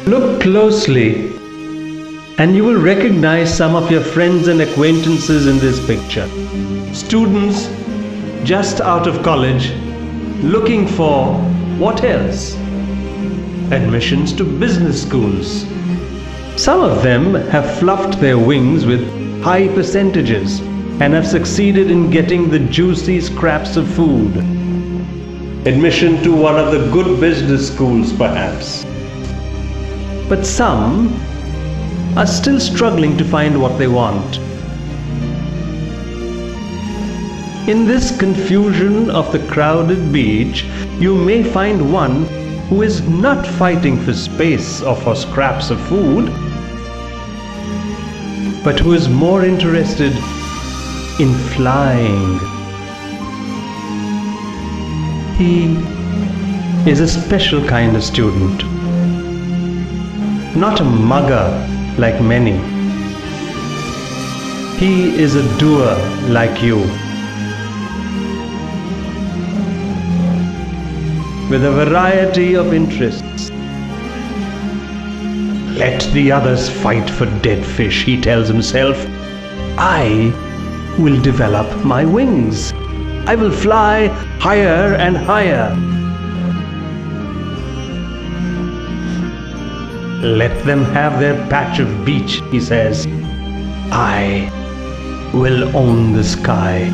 Look closely and you will recognize some of your friends and acquaintances in this picture. Students just out of college looking for what else? Admissions to business schools. Some of them have fluffed their wings with high percentages and have succeeded in getting the juicy scraps of food. Admission to one of the good business schools perhaps. But some are still struggling to find what they want. In this confusion of the crowded beach, you may find one who is not fighting for space or for scraps of food, but who is more interested in flying. He is a special kind of student. Not a mugger like many. He is a doer like you, with a variety of interests. Let the others fight for dead fish, he tells himself. I will develop my wings. I will fly higher and higher. Let them have their patch of beach, he says. I will own the sky.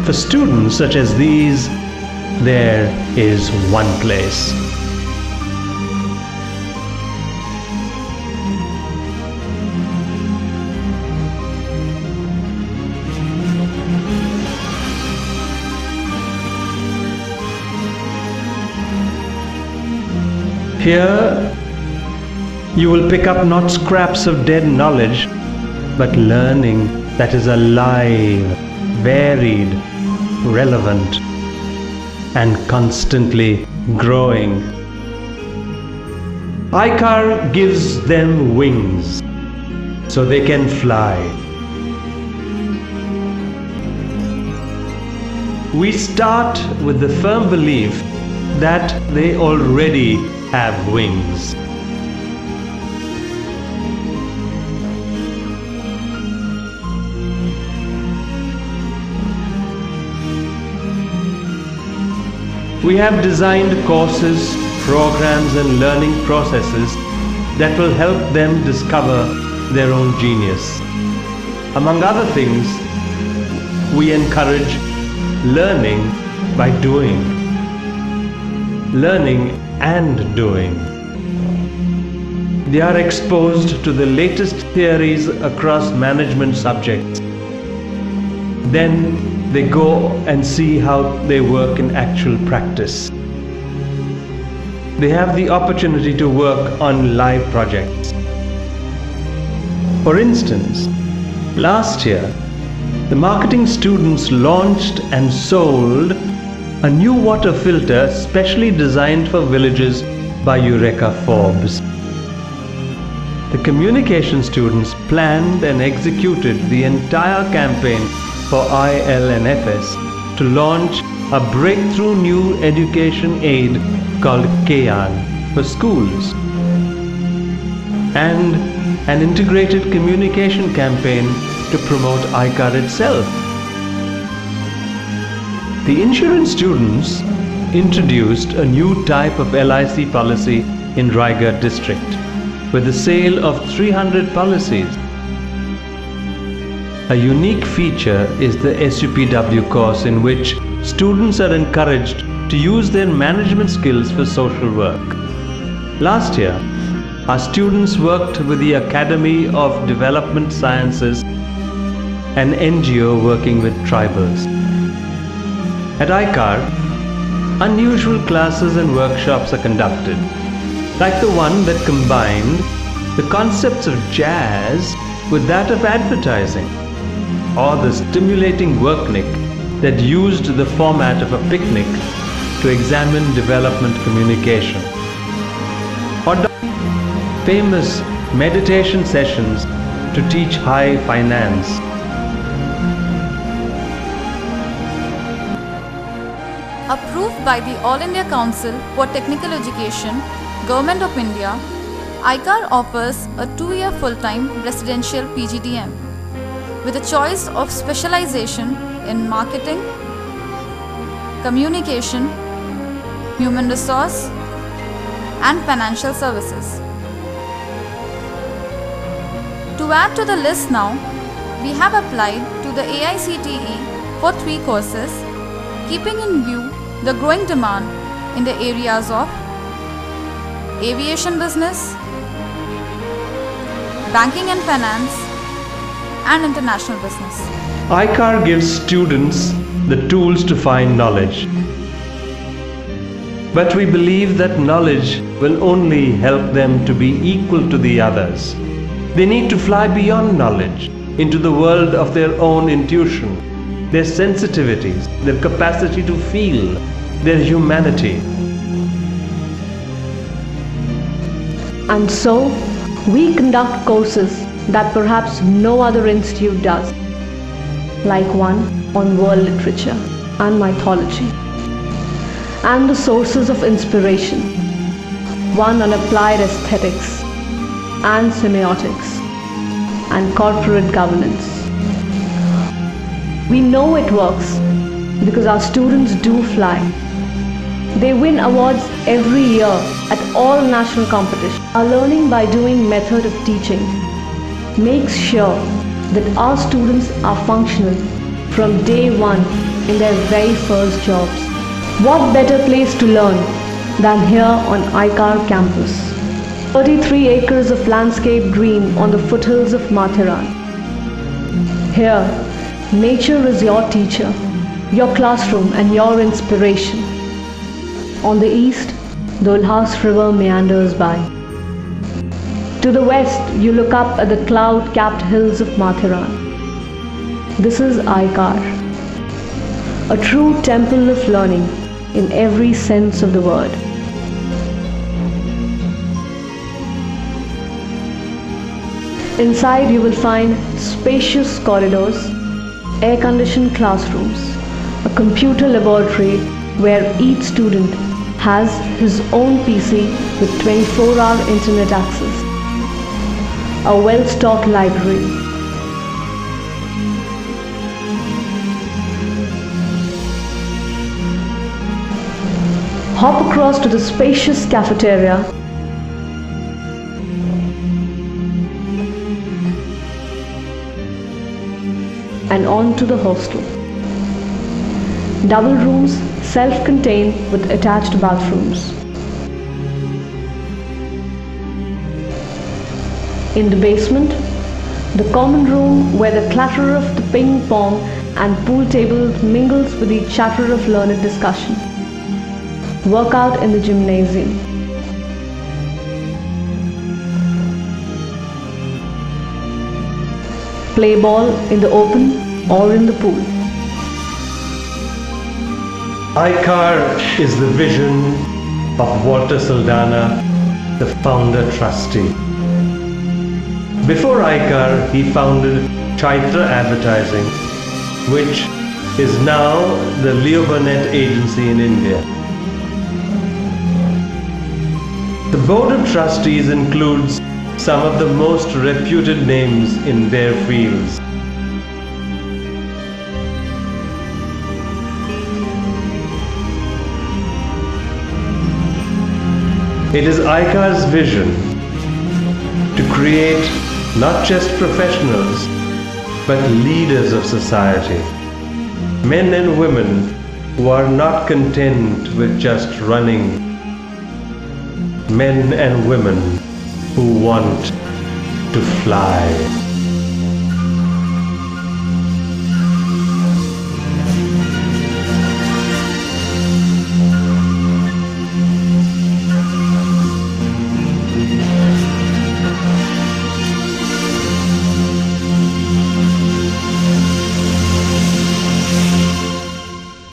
For students such as these, there is one place. Here, you will pick up not scraps of dead knowledge, but learning that is alive, varied, relevant, and constantly growing. AICAR gives them wings so they can fly. We start with the firm belief that they already have wings. We have designed courses, programs and learning processes that will help them discover their own genius. Among other things, we encourage learning by doing. Learning and doing. They are exposed to the latest theories across management subjects. Then they go and see how they work in actual practice. They have the opportunity to work on live projects. For instance, last year, the marketing students launched and sold a new water filter specially designed for villages by Eureka Forbes. The communication students planned and executed the entire campaign for ILNFS to launch a breakthrough new education aid called CAICAR for schools, and an integrated communication campaign to promote AICAR itself. The insurance students introduced a new type of LIC policy in Raigad district with the sale of 300 policies. A unique feature is the SUPW course, in which students are encouraged to use their management skills for social work. Last year, our students worked with the Academy of Development Sciences, an NGO working with tribals. At AICAR, unusual classes and workshops are conducted, like the one that combined the concepts of jazz with that of advertising, or the stimulating worknick that used the format of a picnic to examine development communication. Or famous meditation sessions to teach high finance. Approved by the All India Council for Technical Education, Government of India, AICAR offers a 2-year full-time residential PGDM with a choice of specialization in marketing, communication, human resource, and financial services. To add to the list now, we have applied to the AICTE for 3 courses, keeping in view the growing demand in the areas of aviation business, banking and finance, and international business. AICAR gives students the tools to find knowledge. But we believe that knowledge will only help them to be equal to the others. They need to fly beyond knowledge into the world of their own intuition, their sensitivities, their capacity to feel, their humanity. And so, we conduct courses that perhaps no other institute does, like one on world literature and mythology, and the sources of inspiration, one on applied aesthetics and semiotics and corporate governance. We know it works because our students do fly. They win awards every year at all national competitions. Our learning by doing method of teaching makes sure that our students are functional from day one in their very first jobs. What better place to learn than here on AICAR campus? 33 acres of landscape green on the foothills of Mathiran. Here, nature is your teacher, your classroom and your inspiration. On the east, the Ulhas River meanders by. To the west, you look up at the cloud-capped hills of Mathiran. This is AICAR, a true temple of learning in every sense of the word. Inside you will find spacious corridors, air-conditioned classrooms, a computer laboratory where each student has his own PC with 24-hour internet access, a well-stocked library, hop across to the spacious cafeteria and on to the hostel. Double rooms, self-contained with attached bathrooms. In the basement, the common room where the clatter of the ping pong and pool tables mingles with the chatter of learned discussion. Workout in the gymnasium. Play ball in the open or in the pool. AICAR is the vision of Walter Saldanha, the founder trustee. Before AICAR, he founded Chaitra Advertising, which is now the Leo Burnett agency in India. The board of trustees includes some of the most reputed names in their fields. It is AICAR's vision to create not just professionals, but leaders of society. Men and women who are not content with just running. Men and women who want to fly.